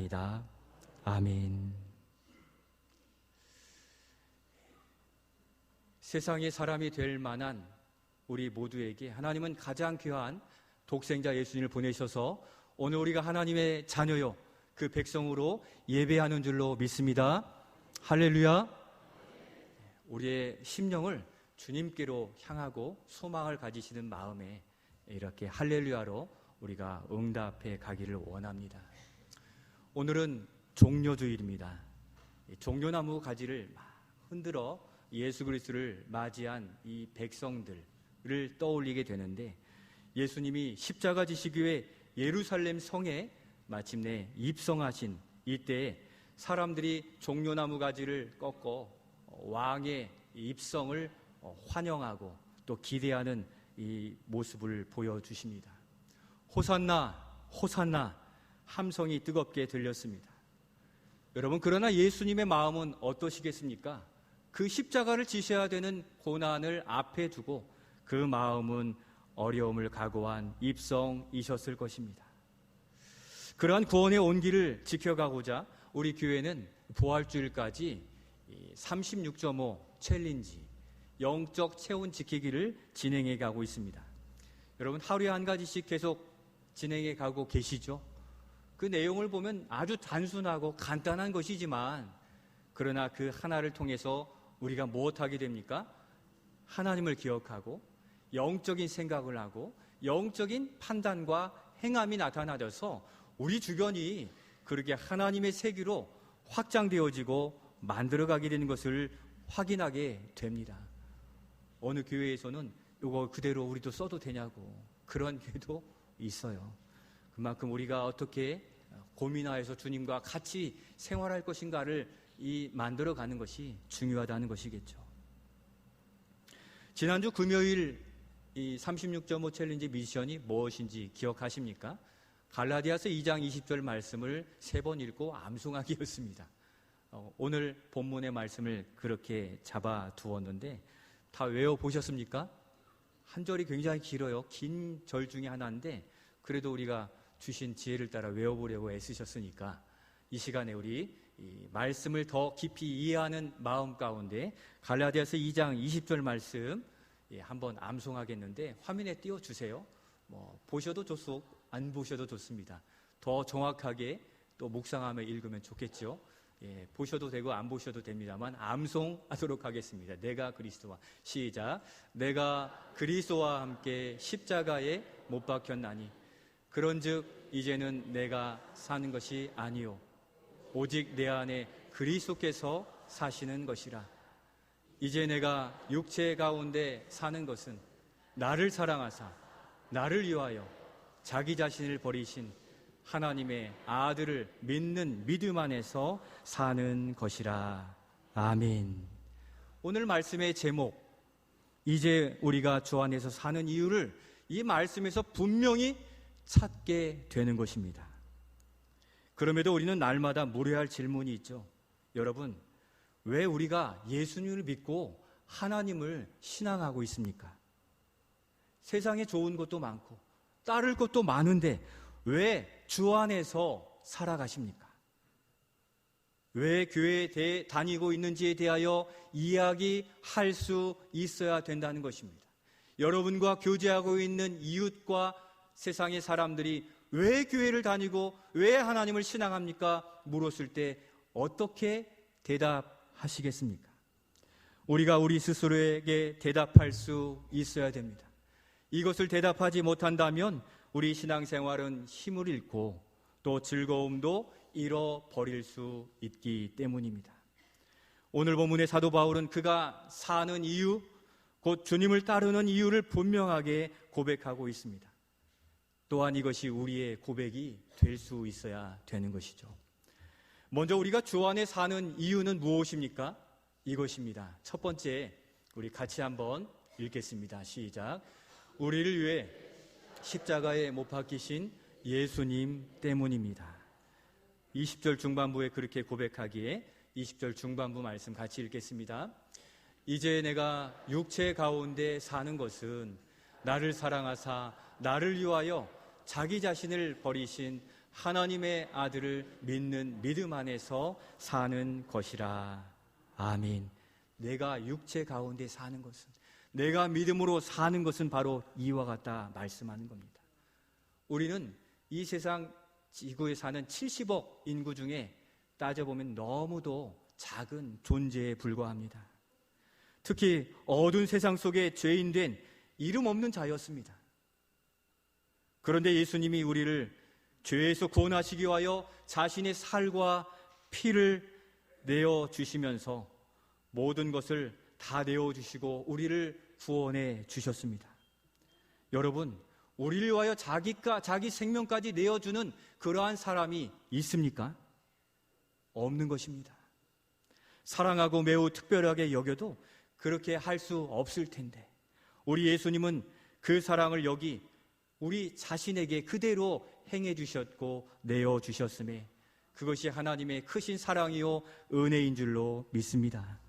기도하옵나이다. 아멘. 세상의 사람이 될 만한 우리 모두에게 하나님은 가장 귀한 독생자 예수님을 보내셔서 오늘 우리가 하나님의 자녀요, 그 백성으로 예배하는 줄로 믿습니다. 할렐루야. 우리의 심령을 주님께로 향하고 소망을 가지시는 마음에 이렇게 할렐루야로 우리가 응답해 가기를 원합니다. 오늘은 종려주일입니다. 종려나무 가지를 막 흔들어 예수 그리스도를 맞이한 이 백성들을 떠올리게 되는데, 예수님이 십자가 지시기 위해 예루살렘 성에 마침내 입성하신 이때에 사람들이 종려나무 가지를 꺾어 왕의 입성을 환영하고 또 기대하는 이 모습을 보여주십니다. 호산나 호산나 함성이 뜨겁게 들렸습니다. 여러분, 그러나 예수님의 마음은 어떠시겠습니까? 그 십자가를 지셔야 되는 고난을 앞에 두고 그 마음은 어려움을 각오한 입성이셨을 것입니다. 그러한 구원의 온기를 지켜가고자 우리 교회는 부활주일까지 36.5 챌린지, 영적 체온 지키기를 진행해 가고 있습니다. 여러분, 하루에 한 가지씩 계속 진행해 가고 계시죠? 그 내용을 보면 아주 단순하고 간단한 것이지만, 그러나 그 하나를 통해서 우리가 무엇하게 됩니까? 하나님을 기억하고 영적인 생각을 하고 영적인 판단과 행함이 나타나져서 우리 주변이 그렇게 하나님의 세계로 확장되어지고 만들어가게 되는 것을 확인하게 됩니다. 어느 교회에서는 이거 그대로 우리도 써도 되냐고 그런 교회도 있어요. 그만큼 우리가 어떻게 고민하여서 주님과 같이 생활할 것인가를 만들어가는 것이 중요하다는 것이겠죠. 지난주 금요일 이 36.5 챌린지 미션이 무엇인지 기억하십니까? 갈라디아서 2장 20절 말씀을 3번 읽고 암송하기였습니다. 오늘 본문의 말씀을 그렇게 잡아두었는데 다 외워보셨습니까? 한 절이 굉장히 길어요. 긴 절 중에 하나인데 그래도 우리가 주신 지혜를 따라 외워보려고 애쓰셨으니까 이 시간에 우리 이 말씀을 더 깊이 이해하는 마음 가운데 갈라디아서 2장 20절 말씀 한번 암송하겠는데 화면에 띄워주세요. 보셔도 좋소, 안 보셔도 좋습니다. 더 정확하게 또 묵상하며 읽으면 좋겠죠. 보셔도 되고 안 보셔도 됩니다만 암송하도록 하겠습니다. 내가 그리스도와, 시작. 내가 그리스도와 함께 십자가에 못 박혔나니 그런즉 이제는 내가 사는 것이 아니요 오직 내 안에 그리스도께서 사시는 것이라. 이제 내가 육체 가운데 사는 것은 나를 사랑하사 나를 위하여 자기 자신을 버리신 하나님의 아들을 믿는 믿음 안에서 사는 것이라. 아멘. 오늘 말씀의 제목, 이제 우리가 주 안에서 사는 이유를 이 말씀에서 분명히 찾게 되는 것입니다. 그럼에도 우리는 날마다 물어야 할 질문이 있죠. 여러분, 왜 우리가 예수님을 믿고 하나님을 신앙하고 있습니까? 세상에 좋은 것도 많고 따를 것도 많은데 왜 주 안에서 살아가십니까? 왜 교회에 다니고 있는지에 대하여 이야기할 수 있어야 된다는 것입니다. 여러분과 교제하고 있는 이웃과 세상의 사람들이 왜 교회를 다니고 왜 하나님을 신앙합니까? 물었을 때 어떻게 대답하시겠습니까? 우리가 우리 스스로에게 대답할 수 있어야 됩니다. 이것을 대답하지 못한다면 우리 신앙생활은 힘을 잃고 또 즐거움도 잃어버릴 수 있기 때문입니다. 오늘 본문의 사도 바울은 그가 사는 이유, 곧 주님을 따르는 이유를 분명하게 고백하고 있습니다. 또한 이것이 우리의 고백이 될 수 있어야 되는 것이죠. 먼저 우리가 주 안에 사는 이유는 무엇입니까? 이것입니다. 첫 번째, 우리 같이 한번 읽겠습니다. 시작. 우리를 위해 십자가에 못 박히신 예수님 때문입니다. 20절 중반부에 그렇게 고백하기에 20절 중반부 말씀 같이 읽겠습니다. 이제 내가 육체 가운데 사는 것은 나를 사랑하사 나를 위하여 자기 자신을 버리신 하나님의 아들을 믿는 믿음 안에서 사는 것이라. 아멘. 내가 육체 가운데 사는 것은, 내가 믿음으로 사는 것은 바로 이와 같다 말씀하는 겁니다. 우리는 이 세상 지구에 사는 70억 인구 중에 따져보면 너무도 작은 존재에 불과합니다. 특히 어두운 세상 속에 죄인된 이름 없는 자였습니다. 그런데 예수님이 우리를 죄에서 구원하시기 위하여 자신의 살과 피를 내어주시면서 모든 것을 다 내어주시고 우리를 구원해 주셨습니다. 여러분, 우리를 위하여 자기 생명까지 내어주는 그러한 사람이 있습니까? 없는 것입니다. 사랑하고 매우 특별하게 여겨도 그렇게 할 수 없을 텐데, 우리 예수님은 그 사랑을 여기 우리 자신에게 그대로 행해 주셨고 내어 주셨음에 그것이 하나님의 크신 사랑이요 은혜인 줄로 믿습니다.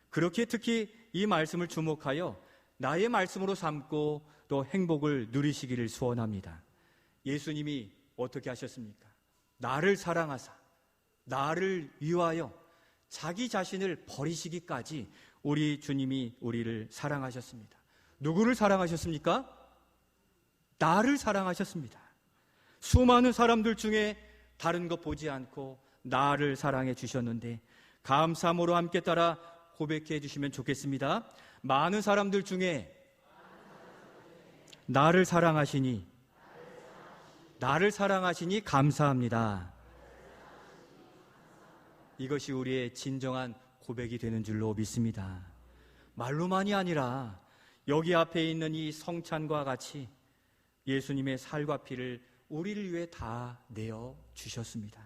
그렇게 특히 이 말씀을 주목하여 나의 말씀으로 삼고 또 행복을 누리시기를 소원합니다. 예수님이 어떻게 하셨습니까? 나를 사랑하사 나를 위하여 자기 자신을 버리시기까지 우리 주님이 우리를 사랑하셨습니다. 누구를 사랑하셨습니까? 나를 사랑하셨습니다. 수많은 사람들 중에 다른 것 보지 않고 나를 사랑해 주셨는데 감사함으로 함께 따라 고백해 주시면 좋겠습니다. 많은 사람들 중에 나를 사랑하시니 감사합니다. 이것이 우리의 진정한 고백이 되는 줄로 믿습니다. 말로만이 아니라 여기 앞에 있는 이 성찬과 같이 예수님의 살과 피를 우리를 위해 다 내어 주셨습니다.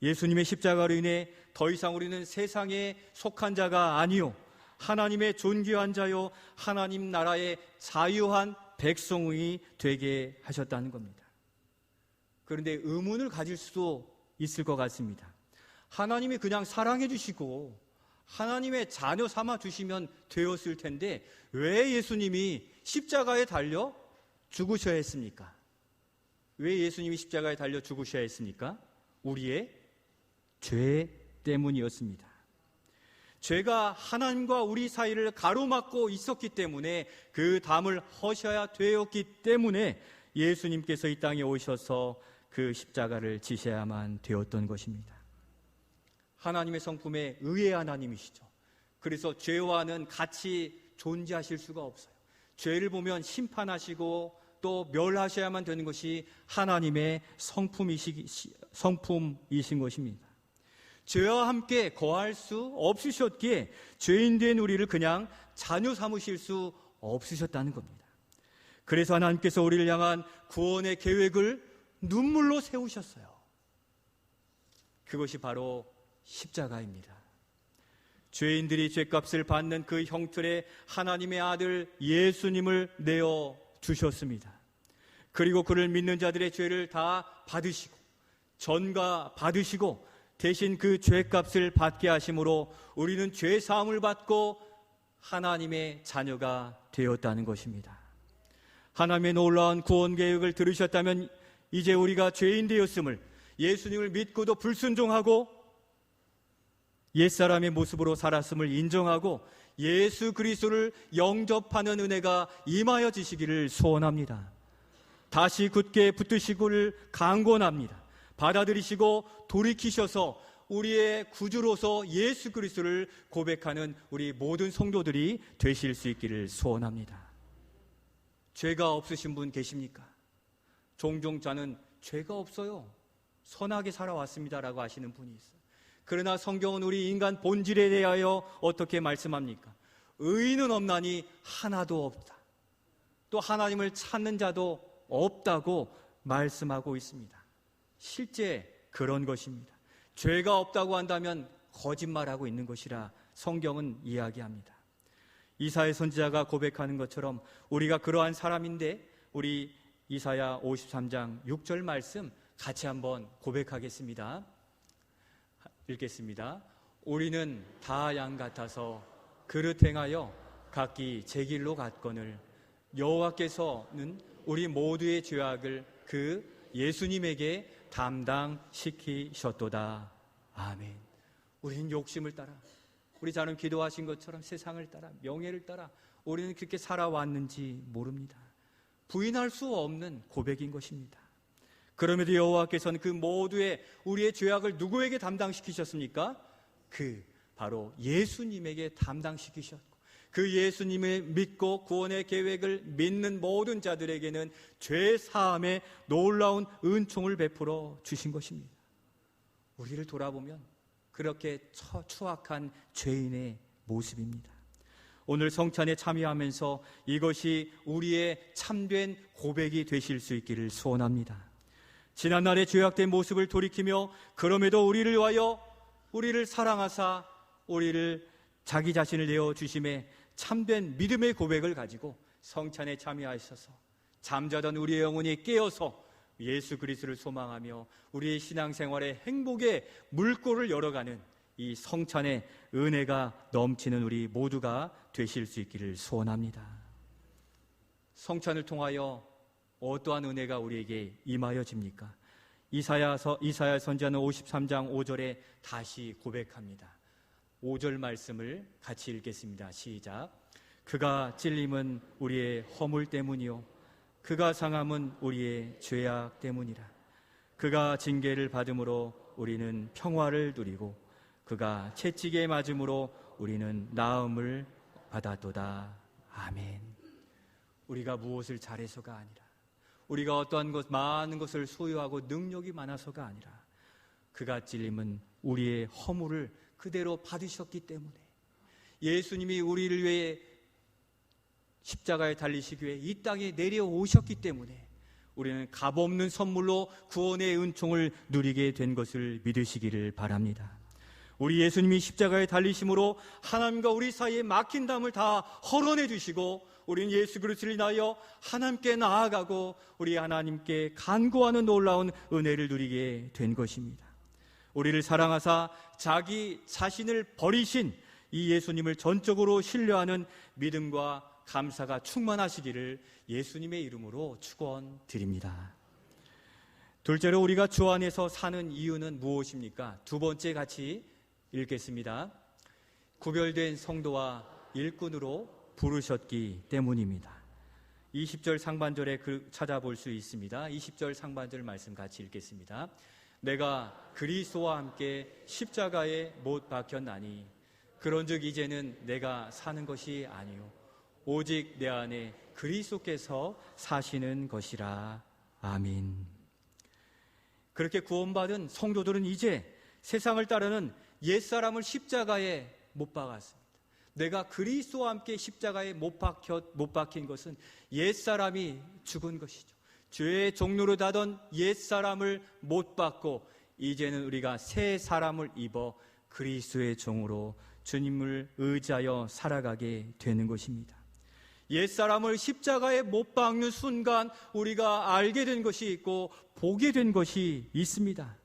예수님의 십자가로 인해 더 이상 우리는 세상에 속한 자가 아니요 하나님의 존귀한 자요 하나님 나라의 자유한 백성이 되게 하셨다는 겁니다. 그런데 의문을 가질 수도 있을 것 같습니다. 하나님이 그냥 사랑해 주시고 하나님의 자녀 삼아 주시면 되었을 텐데 왜 예수님이 십자가에 달려 죽으셔야 했습니까? 왜 예수님이 십자가에 달려 죽으셔야 했습니까? 우리의 죄 때문이었습니다. 죄가 하나님과 우리 사이를 가로막고 있었기 때문에 그 담을 허셔야 되었기 때문에 예수님께서 이 땅에 오셔서 그 십자가를 지셔야만 되었던 것입니다. 하나님의 성품에 의의 하나님이시죠. 그래서 죄와는 같이 존재하실 수가 없어요. 죄를 보면 심판하시고 또 멸하셔야만 되는 것이 하나님의 성품이신 것입니다. 죄와 함께 거할 수 없으셨기에 죄인된 우리를 그냥 자녀 삼으실 수 없으셨다는 겁니다. 그래서 하나님께서 우리를 향한 구원의 계획을 눈물로 세우셨어요. 그것이 바로 십자가입니다. 죄인들이 죄값을 받는 그 형틀에 하나님의 아들 예수님을 내어 주셨습니다. 그리고 그를 믿는 자들의 죄를 다 받으시고 전가 받으시고 대신 그 죄값을 받게 하심으로 우리는 죄 사함을 받고 하나님의 자녀가 되었다는 것입니다. 하나님의 놀라운 구원 계획을 들으셨다면 이제 우리가 죄인 되었음을 예수님을 믿고도 불순종하고 옛사람의 모습으로 살았음을 인정하고 예수 그리스도를 영접하는 은혜가 임하여 지시기를 소원합니다. 다시 굳게 붙드시기를 강권합니다. 받아들이시고 돌이키셔서 우리의 구주로서 예수 그리스도를 고백하는 우리 모든 성도들이 되실 수 있기를 소원합니다. 죄가 없으신 분 계십니까? 종종 저는 죄가 없어요, 선하게 살아왔습니다라고 하시는 분이 있어요. 그러나 성경은 우리 인간 본질에 대하여 어떻게 말씀합니까? 의인은 없나니 하나도 없다. 또 하나님을 찾는 자도 없다고 말씀하고 있습니다. 실제 그런 것입니다. 죄가 없다고 한다면 거짓말하고 있는 것이라 성경은 이야기합니다. 이사야 선지자가 고백하는 것처럼 우리가 그러한 사람인데 우리 이사야 53장 6절 말씀 같이 한번 고백하겠습니다. 읽겠습니다. 우리는 다 양 같아서 그릇 행하여 각기 제 길로 갔거늘 여호와께서는 우리 모두의 죄악을 그 예수님에게 담당시키셨도다. 아멘. 우리는 욕심을 따라, 우리 자는 기도하신 것처럼 세상을 따라, 명예를 따라 우리는 그렇게 살아왔는지 모릅니다. 부인할 수 없는 고백인 것입니다. 그럼에도 여호와께서는 그 모두의 우리의 죄악을 누구에게 담당시키셨습니까? 바로 예수님에게 담당시키셨고, 그 예수님을 믿고 구원의 계획을 믿는 모든 자들에게는 죄 사함의 놀라운 은총을 베풀어 주신 것입니다. 우리를 돌아보면 그렇게 추악한 죄인의 모습입니다. 오늘 성찬에 참여하면서 이것이 우리의 참된 고백이 되실 수 있기를 소원합니다. 지난날의 죄악된 모습을 돌이키며 그럼에도 우리를 위하여 우리를 사랑하사 우리를 자기 자신을 내어주심에 참된 믿음의 고백을 가지고 성찬에 참여하셔서 잠자던 우리의 영혼이 깨어서 예수 그리스도를 소망하며 우리의 신앙생활의 행복의 물꼬를 열어가는 이 성찬의 은혜가 넘치는 우리 모두가 되실 수 있기를 소원합니다. 성찬을 통하여 어떠한 은혜가 우리에게 임하여집니까? 이사야 선지자는 53장 5절에 다시 고백합니다. 5절 말씀을 같이 읽겠습니다. 시작. 그가 찔림은 우리의 허물 때문이요 그가 상함은 우리의 죄악 때문이라. 그가 징계를 받음으로 우리는 평화를 누리고 그가 채찍에 맞음으로 우리는 나음을 받았도다. 아멘. 우리가 무엇을 잘해서가 아니라, 우리가 어떠한 많은 것을 소유하고 능력이 많아서가 아니라, 그가 찔림은 우리의 허물을 그대로 받으셨기 때문에, 예수님이 우리를 위해 십자가에 달리시기 위해 이 땅에 내려오셨기 때문에 우리는 값없는 선물로 구원의 은총을 누리게 된 것을 믿으시기를 바랍니다. 우리 예수님이 십자가에 달리심으로 하나님과 우리 사이에 막힌 담을 다 헐어내 주시고 우리는 예수 그리스도를 인하여 하나님께 나아가고 우리 하나님께 간구하는 놀라운 은혜를 누리게 된 것입니다. 우리를 사랑하사 자기 자신을 버리신 이 예수님을 전적으로 신뢰하는 믿음과 감사가 충만하시기를 예수님의 이름으로 축원드립니다. 둘째로 우리가 주 안에서 사는 이유는 무엇입니까? 두 번째 같이 읽겠습니다. 구별된 성도와 일꾼으로 부르셨기 때문입니다. 20절 상반절에 찾아볼 수 있습니다. 20절 상반절 말씀 같이 읽겠습니다. 내가 그리스도와 함께 십자가에 못 박혔나니 그런즉 이제는 내가 사는 것이 아니요 오직 내 안에 그리스도께서 사시는 것이라. 아멘. 그렇게 구원받은 성도들은 이제 세상을 따르는 옛사람을 십자가에 못 박았습니다. 내가 그리스도와 함께 십자가에 못 박힌 것은 옛사람이 죽은 것이죠. 죄의 종로로 다던 옛사람을 못 박고 이제는 우리가 새 사람을 입어 그리스도의 종으로 주님을 의지하여 살아가게 되는 것입니다. 옛사람을 십자가에 못 박는 순간 우리가 알게 된 것이 있고 보게 된 것이 있습니다.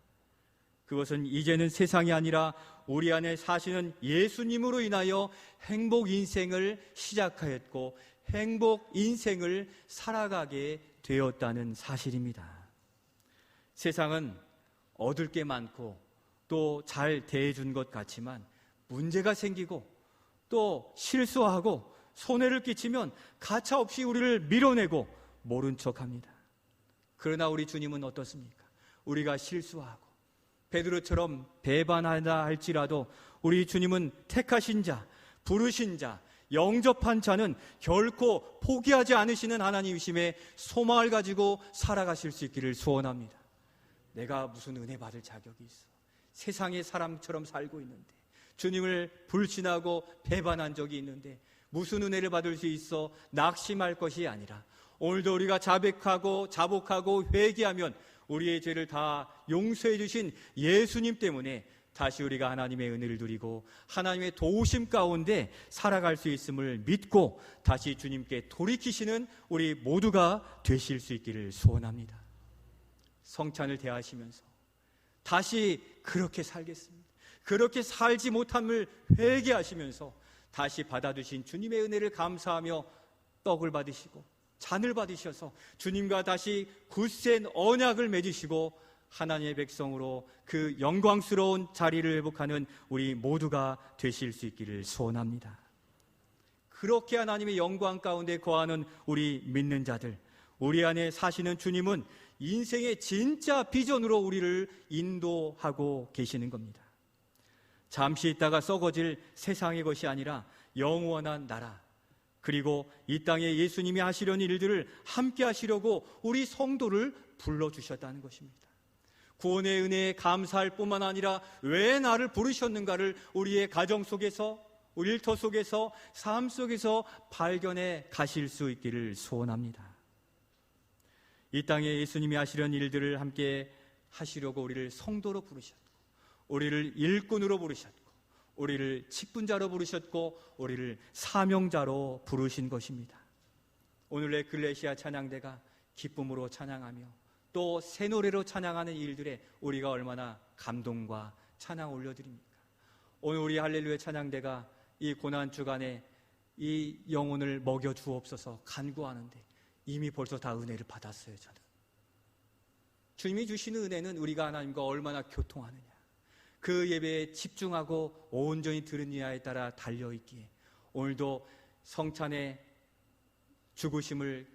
그것은 이제는 세상이 아니라 우리 안에 사시는 예수님으로 인하여 행복 인생을 시작하였고 행복 인생을 살아가게 되었다는 사실입니다. 세상은 얻을 게 많고 또 잘 대해준 것 같지만 문제가 생기고 또 실수하고 손해를 끼치면 가차없이 우리를 밀어내고 모른 척합니다. 그러나 우리 주님은 어떻습니까? 우리가 실수하고 베드로처럼 배반하다 할지라도 우리 주님은 택하신 자, 부르신 자, 영접한 자는 결코 포기하지 않으시는 하나님이심에 소망을 가지고 살아가실 수 있기를 소원합니다. 내가 무슨 은혜 받을 자격이 있어? 세상의 사람처럼 살고 있는데, 주님을 불신하고 배반한 적이 있는데 무슨 은혜를 받을 수 있어? 낙심할 것이 아니라 오늘도 우리가 자복하고 회개하면 우리의 죄를 다 용서해 주신 예수님 때문에 다시 우리가 하나님의 은혜를 누리고 하나님의 도우심 가운데 살아갈 수 있음을 믿고 다시 주님께 돌이키시는 우리 모두가 되실 수 있기를 소원합니다. 성찬을 대하시면서 다시 그렇게 살겠습니다. 그렇게 살지 못함을 회개하시면서 다시 받아주신 주님의 은혜를 감사하며 떡을 받으시고 잔을 받으셔서 주님과 다시 굳센 언약을 맺으시고 하나님의 백성으로 그 영광스러운 자리를 회복하는 우리 모두가 되실 수 있기를 소원합니다. 그렇게 하나님의 영광 가운데 거하는 우리 믿는 자들, 우리 안에 사시는 주님은 인생의 진짜 비전으로 우리를 인도하고 계시는 겁니다. 잠시 있다가 썩어질 세상의 것이 아니라 영원한 나라, 그리고 이 땅에 예수님이 하시려는 일들을 함께 하시려고 우리 성도를 불러주셨다는 것입니다. 구원의 은혜에 감사할 뿐만 아니라 왜 나를 부르셨는가를 우리의 가정 속에서, 우리 일터 속에서, 삶 속에서 발견해 가실 수 있기를 소원합니다. 이 땅에 예수님이 하시려는 일들을 함께 하시려고 우리를 성도로 부르셨고, 우리를 일꾼으로 부르셨고, 우리를 직분자로 부르셨고, 우리를 사명자로 부르신 것입니다. 오늘 에클레시아 찬양대가 기쁨으로 찬양하며 또 새 노래로 찬양하는 일들에 우리가 얼마나 감동과 찬양 올려드립니까? 오늘 우리 할렐루야 찬양대가 이 고난 주간에 이 영혼을 먹여 주옵소서 간구하는데 이미 벌써 다 은혜를 받았어요. 저는 주님이 주시는 은혜는 우리가 하나님과 얼마나 교통하느냐, 그 예배에 집중하고 온전히 들으느냐에 따라 달려있기에 오늘도 성찬의 죽으심을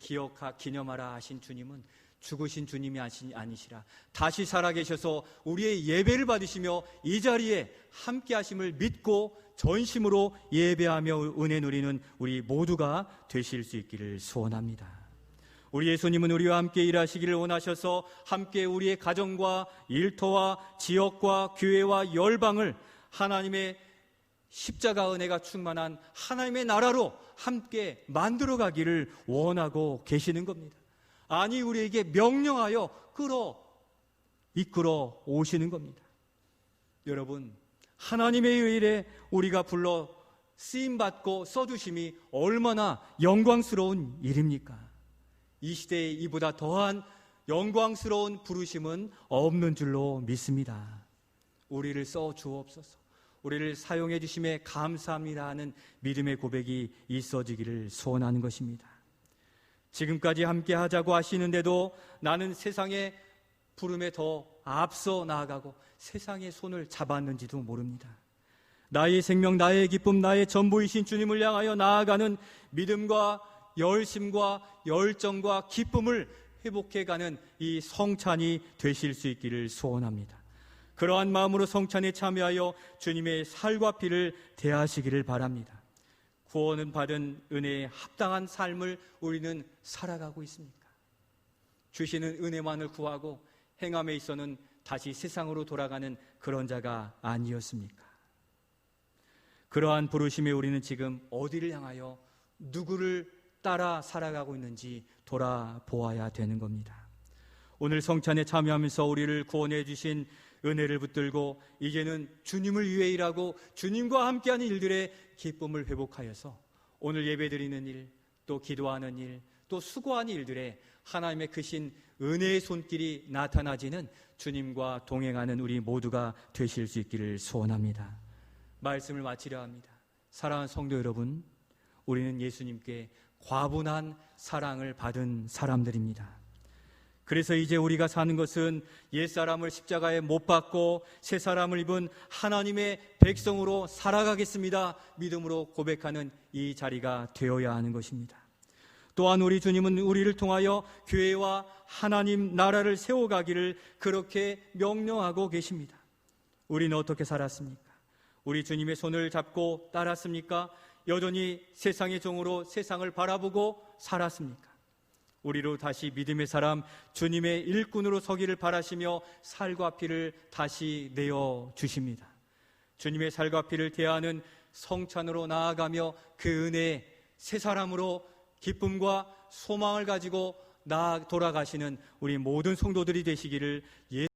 기념하라 하신 주님은 죽으신 주님이 아니시라 다시 살아계셔서 우리의 예배를 받으시며 이 자리에 함께 하심을 믿고 전심으로 예배하며 은혜 누리는 우리 모두가 되실 수 있기를 소원합니다. 우리 예수님은 우리와 함께 일하시기를 원하셔서 함께 우리의 가정과 일터와 지역과 교회와 열방을 하나님의 십자가 은혜가 충만한 하나님의 나라로 함께 만들어가기를 원하고 계시는 겁니다. 아니, 우리에게 명령하여 이끌어 오시는 겁니다. 여러분, 하나님의 일에 우리가 불러 쓰임받고 써주심이 얼마나 영광스러운 일입니까? 이 시대에 이보다 더한 영광스러운 부르심은 없는 줄로 믿습니다. 우리를 써 주옵소서, 우리를 사용해 주심에 감사합니다 하는 믿음의 고백이 있어지기를 소원하는 것입니다. 지금까지 함께 하자고 하시는데도 나는 세상의 부름에 더 앞서 나아가고 세상의 손을 잡았는지도 모릅니다. 나의 생명, 나의 기쁨, 나의 전부이신 주님을 향하여 나아가는 믿음과 열심과 열정과 기쁨을 회복해가는 이 성찬이 되실 수 있기를 소원합니다. 그러한 마음으로 성찬에 참여하여 주님의 살과 피를 대하시기를 바랍니다. 구원은 받은 은혜에 합당한 삶을 우리는 살아가고 있습니까? 주시는 은혜만을 구하고 행함에 있어서는 다시 세상으로 돌아가는 그런 자가 아니었습니까? 그러한 부르심에 우리는 지금 어디를 향하여 누구를 따라 살아가고 있는지 돌아보아야 되는 겁니다. 오늘 성찬에 참여하면서 우리를 구원해 주신 은혜를 붙들고 이제는 주님을 위해 일하고 주님과 함께하는 일들의 기쁨을 회복하여서 오늘 예배드리는 일, 또 기도하는 일, 또 수고하는 일들에 하나님의 크신 은혜의 손길이 나타나지는 주님과 동행하는 우리 모두가 되실 수 있기를 소원합니다. 말씀을 마치려 합니다. 사랑하는 성도 여러분, 우리는 예수님께 과분한 사랑을 받은 사람들입니다. 그래서 이제 우리가 사는 것은 옛사람을 십자가에 못 박고 새 사람을 입은 하나님의 백성으로 살아가겠습니다 믿음으로 고백하는 이 자리가 되어야 하는 것입니다. 또한 우리 주님은 우리를 통하여 교회와 하나님 나라를 세워가기를 그렇게 명령하고 계십니다. 우리는 어떻게 살았습니까? 우리 주님의 손을 잡고 따랐습니까? 여전히 세상의 종으로 세상을 바라보고 살았습니까? 우리로 다시 믿음의 사람, 주님의 일꾼으로 서기를 바라시며 살과 피를 다시 내어 주십니다. 주님의 살과 피를 대하는 성찬으로 나아가며 그 은혜에 새 사람으로 기쁨과 소망을 가지고 돌아가시는 우리 모든 성도들이 되시기를